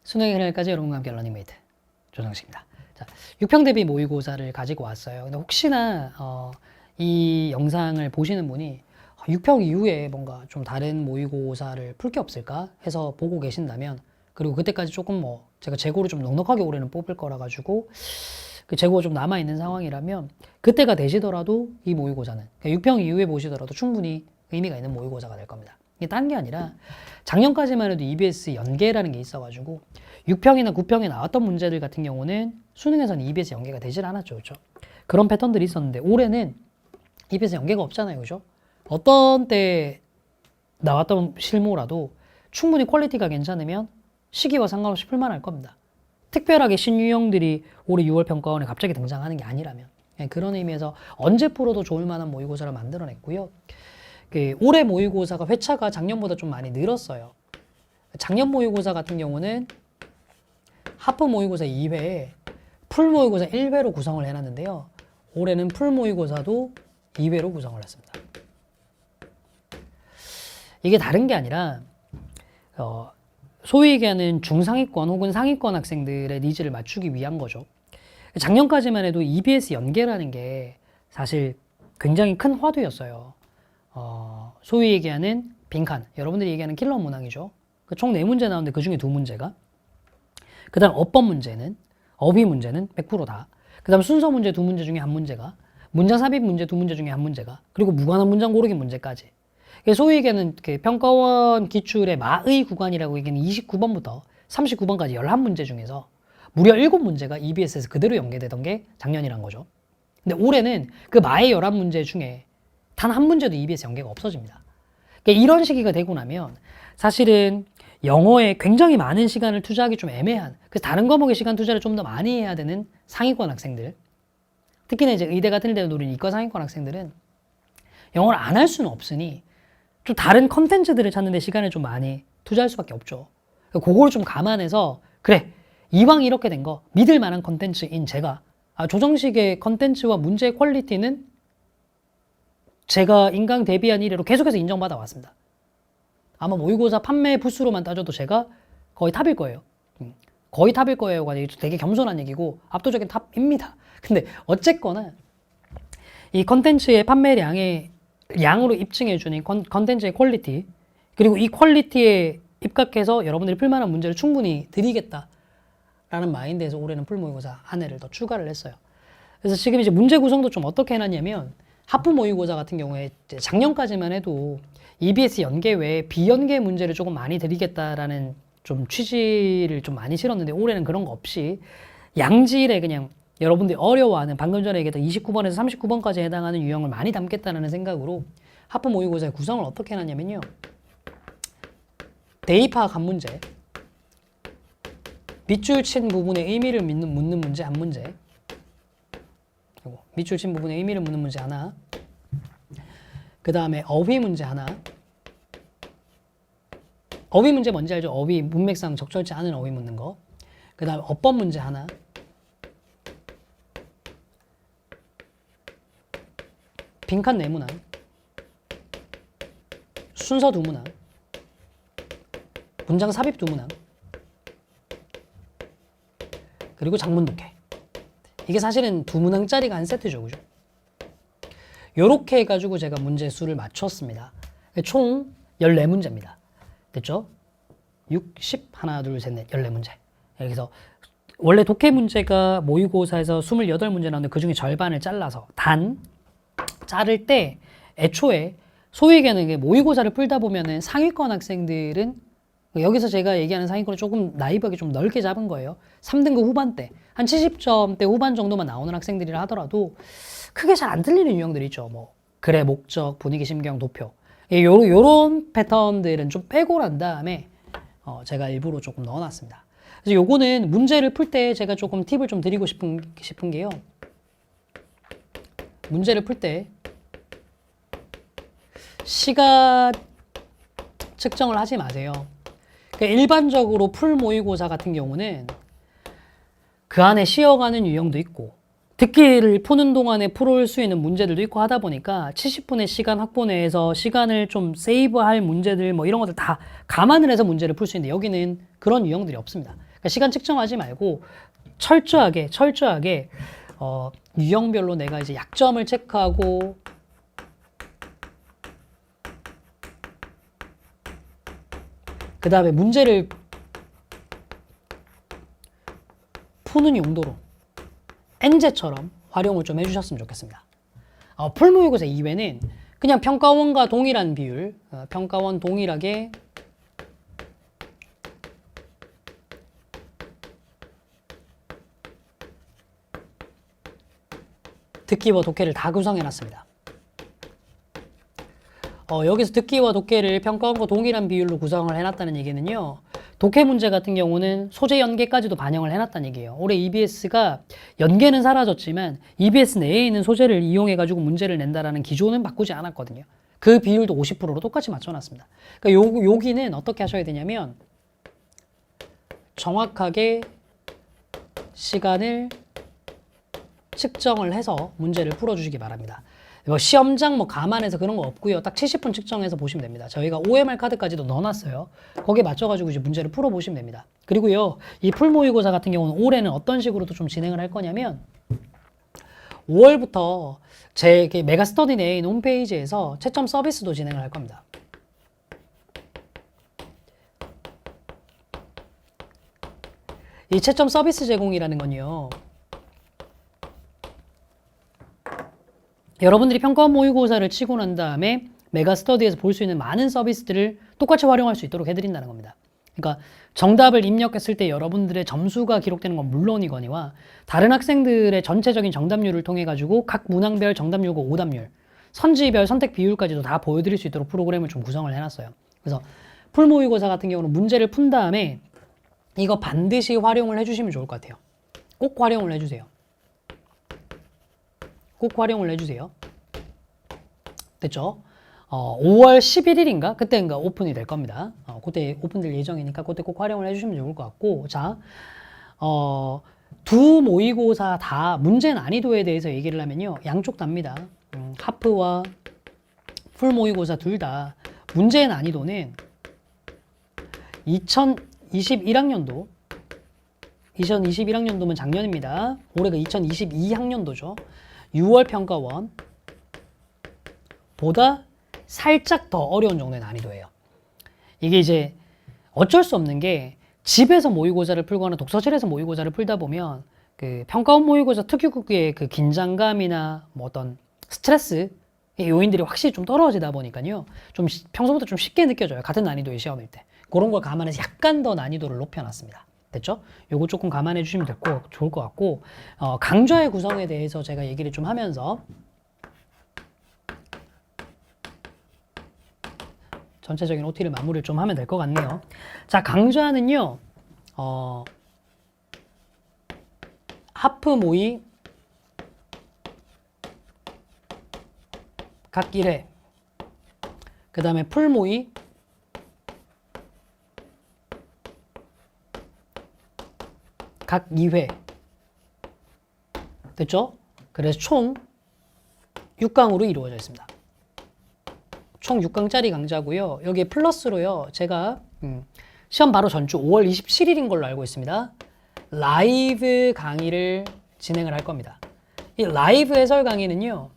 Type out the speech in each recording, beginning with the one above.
수능의 그날까지 여러분과 함께 러닝메이트 조정식입니다. 자, 6평 대비 모의고사를 가지고 왔어요. 근데 혹시나 이 영상을 보시는 분이 6평 이후에 뭔가 좀 다른 모의고사를 풀 게 없을까 해서 보고 계신다면, 그리고 그때까지 조금 제가 재고를 좀 넉넉하게 올해는 뽑을 거라 가지고 그 재고가 좀 남아 있는 상황이라면 그때가 되시더라도 이 모의고사는, 그러니까 6평 이후에 보시더라도 충분히 의미가 있는 모의고사가 될 겁니다. 이게 딴 게 아니라 작년까지만 해도 EBS 연계라는 게 있어가지고 6평이나 9평에 나왔던 문제들 같은 경우는 수능에서는 EBS 연계가 되질 않았죠. 그렇죠? 그런 패턴들이 있었는데 올해는 EBS 연계가 없잖아요. 그죠? 어떤 때 나왔던 실무라도 충분히 퀄리티가 괜찮으면 시기와 상관없이 풀만할 겁니다. 특별하게 신유형들이 올해 6월 평가원에 갑자기 등장하는 게 아니라면, 그런 의미에서 언제 풀어도 좋을 만한 모의고사를 만들어냈고요. 올해 모의고사가 회차가 작년보다 좀 많이 늘었어요. 작년 모의고사 같은 경우는 하프 모의고사 2회에 풀 모의고사 1회로 구성을 해놨는데요. 올해는 풀 모의고사도 2회로 구성을 했습니다. 이게 다른 게 아니라 소위 얘기하는 중상위권 혹은 상위권 학생들의 니즈를 맞추기 위한 거죠. 작년까지만 해도 EBS 연계라는 게 사실 굉장히 큰 화두였어요. 소위 얘기하는 빈칸, 여러분들이 얘기하는 킬러 문항이죠. 총 4문제 나오는데 그 중에 2문제가, 그 다음 어법 문제는, 어휘 문제는 100%다. 그 다음 순서 문제 2문제 중에 1문제가, 문장 삽입 문제 2문제 중에 1문제가, 그리고 무관한 문장 고르기 문제까지. 소위 얘기하는 평가원 기출의 마의 구간이라고 얘기하는 29번부터 39번까지 11문제 중에서 무려 7문제가 EBS에서 그대로 연계되던 게 작년이란 거죠. 근데 올해는 그 마의 11문제 중에 단 한 문제도 EBS 연계가 없어집니다. 그러니까 이런 시기가 되고 나면 사실은 영어에 굉장히 많은 시간을 투자하기 좀 애매한, 그래서 다른 과목에 시간 투자를 좀 더 많이 해야 되는 상위권 학생들, 특히나 이제 의대 같은 데 노린 이과 상위권 학생들은 영어를 안 할 수는 없으니 좀 다른 컨텐츠들을 찾는 데 시간을 좀 많이 투자할 수밖에 없죠. 그걸 좀 감안해서, 그래, 이왕 이렇게 된 거 믿을 만한 컨텐츠인 제가, 조정식의 컨텐츠와 문제의 퀄리티는 제가 인강 데뷔한 이래로 계속해서 인정받아 왔습니다. 아마 모의고사 판매 부수로만 따져도 제가 거의 탑일 거예요. 거의 탑일 거예요가 되게 겸손한 얘기고 압도적인 탑입니다. 근데 어쨌거나 이 컨텐츠의 양으로 입증해주는 컨텐츠의 퀄리티, 그리고 이 퀄리티에 입각해서 여러분들이 풀만한 문제를 충분히 드리겠다라는 마인드에서 올해는 풀모의고사 한 해를 더 추가를 했어요. 그래서 지금 이제 문제 구성도 좀 어떻게 해놨냐면, 하프 모의고사 같은 경우에 작년까지만 해도 EBS 연계 외에 비연계 문제를 조금 많이 드리겠다라는 좀 취지를 좀 많이 실었는데, 올해는 그런 거 없이 양질의 그냥 여러분들이 어려워하는, 방금 전에 얘기했던 29번에서 39번까지 해당하는 유형을 많이 담겠다는 생각으로 하프 모의고사의 구성을 어떻게 해놨냐면요. 대입 파악 한 문제, 밑줄 친 부분의 의미를 묻는 문제 한 문제, 밑줄 친 부분의 의미를 묻는 문제 하나, 그 다음에 어휘 문제 하나. 어휘 문제 뭔지 알죠? 어휘, 문맥상 적절치 않은 어휘 묻는 거. 그 다음에 어법 문제 하나, 빈칸 4문항, 순서 2문항, 문장 삽입 2문항, 그리고 장문 독해. 이게 사실은 2문항짜리가 한 세트죠. 그죠? 요렇게 해가지고 제가 문제 수를 맞췄습니다. 총 14문제입니다. 됐죠? 60, 하나, 둘, 셋, 넷, 14문제. 그래서 원래 독해 문제가 모의고사에서 28문제 나오는데 그 중에 절반을 잘라서, 자를 때 애초에 소위 얘기하는 모의고사를 풀다 보면은 상위권 학생들은, 여기서 제가 얘기하는 상위권을 조금 나이브하게 좀 넓게 잡은 거예요. 3등급 후반대, 한 70점대 후반 정도만 나오는 학생들이라 하더라도 크게 잘 안 틀리는 유형들이 있죠. 글의 목적, 분위기, 심경, 도표. 요런 패턴들은 좀 빼고 난 다음에 제가 일부러 조금 넣어놨습니다. 그래서 요거는 문제를 풀 때 제가 조금 팁을 좀 드리고 싶은 게요. 문제를 풀 때 시간 측정을 하지 마세요. 그러니까 일반적으로 풀 모의고사 같은 경우는 그 안에 쉬어가는 유형도 있고 듣기를 푸는 동안에 풀을 수 있는 문제들도 있고 하다 보니까 70분의 시간 확보 내에서 시간을 좀 세이브할 문제들 이런 것들 다 감안을 해서 문제를 풀 수 있는데, 여기는 그런 유형들이 없습니다. 그러니까 시간 측정하지 말고 철저하게 유형별로 내가 이제 약점을 체크하고 그 다음에 문제를 푸는 용도로 엔제처럼 활용을 좀 해주셨으면 좋겠습니다. 풀모의고사 이외는 그냥 평가원과 동일한 비율, 평가원 동일하게 듣기와 독해를 다 구성해놨습니다. 여기서 듣기와 독해를 평가원과 동일한 비율로 구성을 해놨다는 얘기는요. 독해 문제 같은 경우는 소재 연계까지도 반영을 해놨다는 얘기예요. 올해 EBS가 연계는 사라졌지만 EBS 내에 있는 소재를 이용해가지고 문제를 낸다라는 기조는 바꾸지 않았거든요. 그 비율도 50%로 똑같이 맞춰놨습니다. 그러니까 여기는 어떻게 하셔야 되냐면 정확하게 시간을 측정을 해서 문제를 풀어주시기 바랍니다. 시험장 감안해서 그런 거 없고요. 딱 70분 측정해서 보시면 됩니다. 저희가 OMR 카드까지도 넣어놨어요. 거기에 맞춰가지고 이제 문제를 풀어보시면 됩니다. 그리고요, 이 풀모의고사 같은 경우는 올해는 어떤 식으로도 좀 진행을 할 거냐면 5월부터 제 메가스터디 내에 있는 홈페이지에서 채점 서비스도 진행을 할 겁니다. 이 채점 서비스 제공이라는 건요, 여러분들이 평가원 모의고사를 치고 난 다음에 메가스터디에서 볼 수 있는 많은 서비스들을 똑같이 활용할 수 있도록 해드린다는 겁니다. 그러니까 정답을 입력했을 때 여러분들의 점수가 기록되는 건 물론이거니와 다른 학생들의 전체적인 정답률을 통해 가지고 각 문항별 정답률과 오답률, 선지별 선택 비율까지도 다 보여드릴 수 있도록 프로그램을 좀 구성을 해놨어요. 그래서 풀모의고사 같은 경우는 문제를 푼 다음에 이거 반드시 활용을 해주시면 좋을 것 같아요. 꼭 활용을 해주세요. 꼭 활용을 해주세요. 됐죠? 5월 11일인가? 그때인가 오픈이 될 겁니다. 그때 오픈될 예정이니까 그때 꼭 활용을 해주시면 좋을 것 같고, 자, 두 모의고사 다 문제 난이도에 대해서 얘기를 하면요, 양쪽 다입니다. 하프와 풀 모의고사 둘 다 문제 난이도는 2021학년도면 작년입니다. 올해가 2022학년도죠. 6월 평가원 보다 살짝 더 어려운 정도의 난이도예요. 이게 이제 어쩔 수 없는 게 집에서 모의고사를 풀거나 독서실에서 모의고사를 풀다 보면 그 평가원 모의고사 특유의 그 긴장감이나 뭐 어떤 스트레스 요인들이 확실히 좀 떨어지다 보니까요. 좀 평소보다 좀 쉽게 느껴져요. 같은 난이도의 시험일 때. 그런 걸 감안해서 약간 더 난이도를 높여놨습니다. 됐죠? 요거 조금 감안해 주시면 좋을 것 같고, 강좌의 구성에 대해서 제가 얘기를 좀 하면서 전체적인 OT를 마무리를 좀 하면 될 것 같네요. 자, 강좌는요, 하프 모의 각 1회, 그 다음에 풀 모의 각 2회. 됐죠? 그래서 총 6강으로 이루어져 있습니다. 총 6강짜리 강좌고요. 여기에 플러스로요, 제가 시험 바로 전주 5월 27일인 걸로 알고 있습니다. 라이브 강의를 진행을 할 겁니다. 이 라이브 해설 강의는요,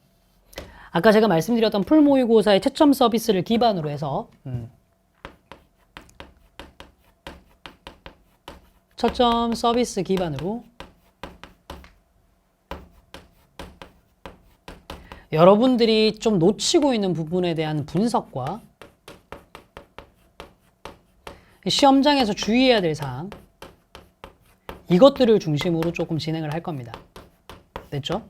아까 제가 말씀드렸던 풀모의고사의 채점 서비스를 기반으로 해서 채점 서비스 기반으로 여러분들이 좀 놓치고 있는 부분에 대한 분석과 시험장에서 주의해야 될 사항, 이것들을 중심으로 조금 진행을 할 겁니다. 됐죠?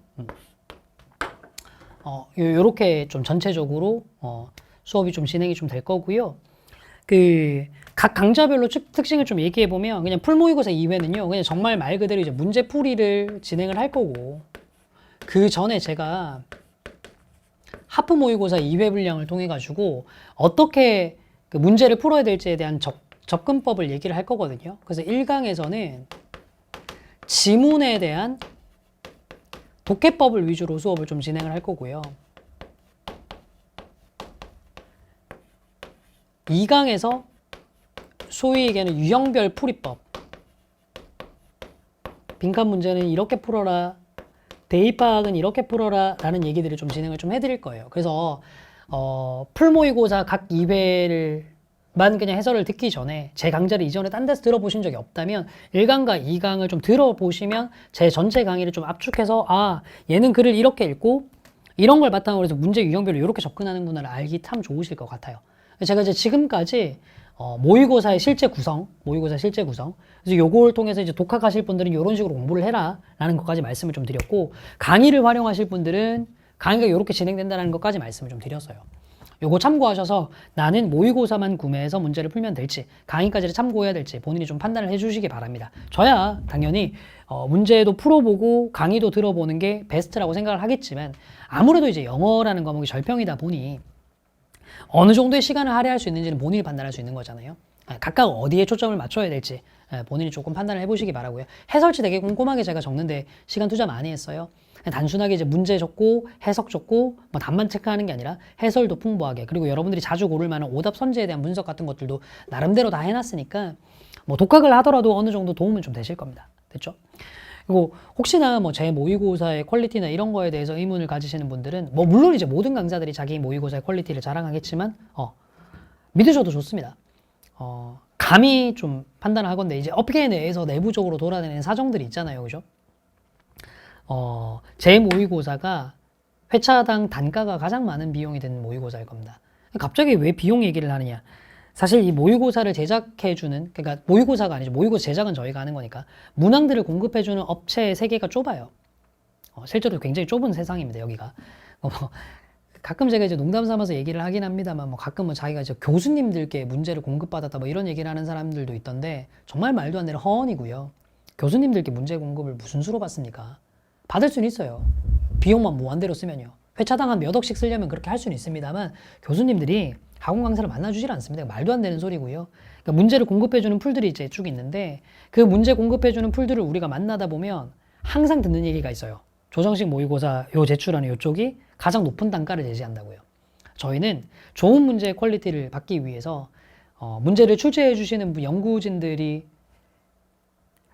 요렇게 좀 전체적으로 수업이 좀 진행이 좀 될 거고요. 각 강좌별로 특징을 좀 얘기해 보면, 그냥 풀모의고사 2회는요, 그냥 정말 말 그대로 이제 문제풀이를 진행을 할 거고, 그 전에 제가 하프 모의고사 2회 분량을 통해 가지고 어떻게 그 문제를 풀어야 될지에 대한 접근법을 얘기를 할 거거든요. 그래서 1강에서는 지문에 대한 독해법을 위주로 수업을 좀 진행을 할 거고요. 2강에서 소위 얘기하는 유형별 풀이법, 빈칸 문제는 이렇게 풀어라, 대입학은 이렇게 풀어라 라는 얘기들을 좀 진행을 좀 해드릴 거예요. 그래서 풀모의고사 각 2회를 만 그냥 해설을 듣기 전에 제 강좌를 이전에 딴 데서 들어보신 적이 없다면 1강과 2강을 좀 들어보시면 제 전체 강의를 좀 압축해서 아 얘는 글을 이렇게 읽고 이런 걸 바탕으로 해서 문제 유형별로 이렇게 접근하는구나를 알기 참 좋으실 것 같아요. 제가 이제 지금까지 모의고사의 실제 구성, 그래서 요걸 통해서 이제 독학하실 분들은 이런 식으로 공부를 해라 라는 것까지 말씀을 좀 드렸고, 강의를 활용하실 분들은 강의가 이렇게 진행된다는 것까지 말씀을 좀 드렸어요. 요거 참고하셔서 나는 모의고사만 구매해서 문제를 풀면 될지, 강의까지를 참고해야 될지 본인이 좀 판단을 해주시기 바랍니다. 저야 당연히 문제도 풀어보고 강의도 들어보는 게 베스트라고 생각을 하겠지만, 아무래도 이제 영어라는 과목이 절평이다 보니 어느 정도의 시간을 할애할 수 있는지는 본인이 판단할 수 있는 거잖아요. 각각 어디에 초점을 맞춰야 될지 본인이 조금 판단을 해보시기 바라고요. 해설지 되게 꼼꼼하게 제가 적는데 시간 투자 많이 했어요. 단순하게 이제 문제 적고 해석 적고 뭐 답만 체크하는 게 아니라 해설도 풍부하게, 그리고 여러분들이 자주 고를 만한 오답 선지에 대한 분석 같은 것들도 나름대로 다 해놨으니까 뭐 독학을 하더라도 어느 정도 도움은 좀 되실 겁니다. 됐죠? 그리고 혹시나 뭐 제 모의고사의 퀄리티나 이런 거에 대해서 의문을 가지시는 분들은 뭐 물론 이제 모든 강사들이 자기 모의고사의 퀄리티를 자랑하겠지만 믿으셔도 좋습니다. 감히 좀 판단을 하건데 이제 업계 내에서 내부적으로 돌아다니는 사정들이 있잖아요. 그죠? 제 모의고사가 회차당 단가가 가장 많은 비용이 드는 모의고사일 겁니다. 갑자기 왜 비용 얘기를 하느냐? 사실 이 모의고사를 제작해주는, 그러니까 모의고사가 아니죠. 모의고사 제작은 저희가 하는 거니까 문항들을 공급해주는 업체의 세계가 좁아요. 실제로 굉장히 좁은 세상입니다. 여기가. 가끔 제가 이제 농담 삼아서 얘기를 하긴 합니다만, 뭐 가끔은 자기가 이제 교수님들께 문제를 공급받았다 뭐 이런 얘기를 하는 사람들도 있던데, 정말 말도 안 되는 허언이고요. 교수님들께 문제 공급을 무슨 수로 받습니까? 받을 수는 있어요. 비용만 무한대로 쓰면요. 회차당 한 몇 억씩 쓰려면 그렇게 할 수는 있습니다만, 교수님들이 학원 강사를 만나주질 않습니다. 말도 안 되는 소리고요. 그러니까 문제를 공급해주는 풀들이 이제 쭉 있는데, 그 문제 공급해주는 풀들을 우리가 만나다 보면 항상 듣는 얘기가 있어요. 조정식 모의고사 요 제출하는 요쪽이 가장 높은 단가를 제시한다고요. 저희는 좋은 문제의 퀄리티를 받기 위해서 문제를 출제해 주시는 연구진들이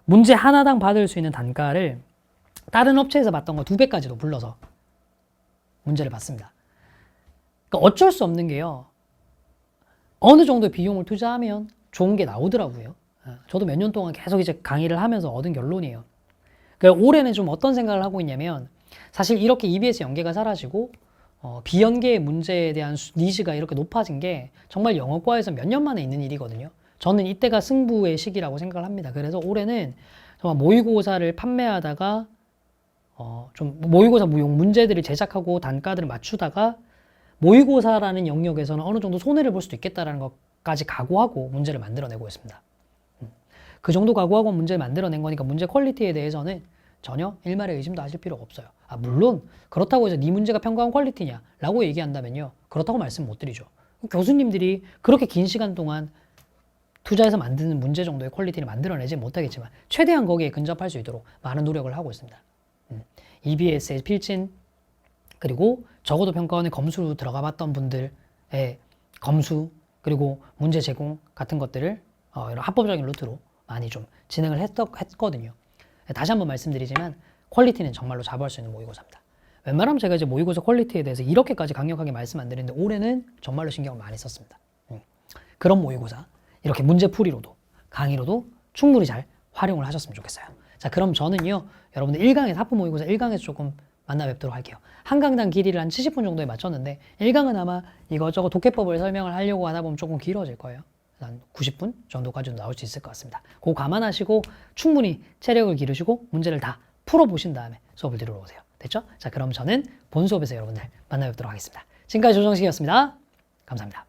문제 하나당 받을 수 있는 단가를 다른 업체에서 받던 거 2배까지도 불러서 문제를 받습니다. 그러니까 어쩔 수 없는 게요. 어느 정도 비용을 투자하면 좋은 게 나오더라고요. 저도 몇 년 동안 계속 이제 강의를 하면서 얻은 결론이에요. 그러니까 올해는 좀 어떤 생각을 하고 있냐면, 사실 이렇게 EBS 연계가 사라지고 비연계 문제에 대한 니즈가 이렇게 높아진 게 정말 영어과에서 몇 년 만에 있는 일이거든요. 저는 이때가 승부의 시기라고 생각을 합니다. 그래서 올해는 정말 모의고사를 판매하다가 좀 모의고사 무용 문제들을 제작하고 단가들을 맞추다가 모의고사라는 영역에서는 어느 정도 손해를 볼 수도 있겠다라는 것까지 각오하고 문제를 만들어내고 있습니다. 그 정도 각오하고 문제를 만들어낸 거니까 문제 퀄리티에 대해서는 전혀 일말의 의심도 하실 필요가 없어요. 물론 그렇다고 해서 네 문제가 평가한 퀄리티냐 라고 얘기한다면요, 그렇다고 말씀 못 드리죠. 교수님들이 그렇게 긴 시간 동안 투자해서 만드는 문제 정도의 퀄리티를 만들어내지 못하겠지만 최대한 거기에 근접할 수 있도록 많은 노력을 하고 있습니다. EBS의 필진, 그리고 적어도 평가원에 검수로 들어가 봤던 분들의 검수, 그리고 문제 제공 같은 것들을 이런 합법적인 루트로 많이 좀 진행을 했거든요. 다시 한번 말씀드리지만 퀄리티는 정말로 자부할 수 있는 모의고사입니다. 웬만하면 제가 이제 모의고사 퀄리티에 대해서 이렇게까지 강력하게 말씀 안 드리는데 올해는 정말로 신경을 많이 썼습니다. 그런 모의고사 이렇게 문제풀이로도 강의로도 충분히 잘 활용을 하셨으면 좋겠어요. 자, 그럼 저는요, 여러분들 1강에서 하프 모의고사 1강에서 조금 만나 뵙도록 할게요. 한 강당 길이를 한 70분 정도에 맞췄는데 1강은 아마 이것저것 독해법을 설명을 하려고 하다 보면 조금 길어질 거예요. 한 90분 정도까지도 나올 수 있을 것 같습니다. 그거 감안하시고 충분히 체력을 기르시고 문제를 다 풀어보신 다음에 수업을 들으러 오세요. 됐죠? 자, 그럼 저는 본 수업에서 여러분들 만나 뵙도록 하겠습니다. 지금까지 조정식이었습니다. 감사합니다.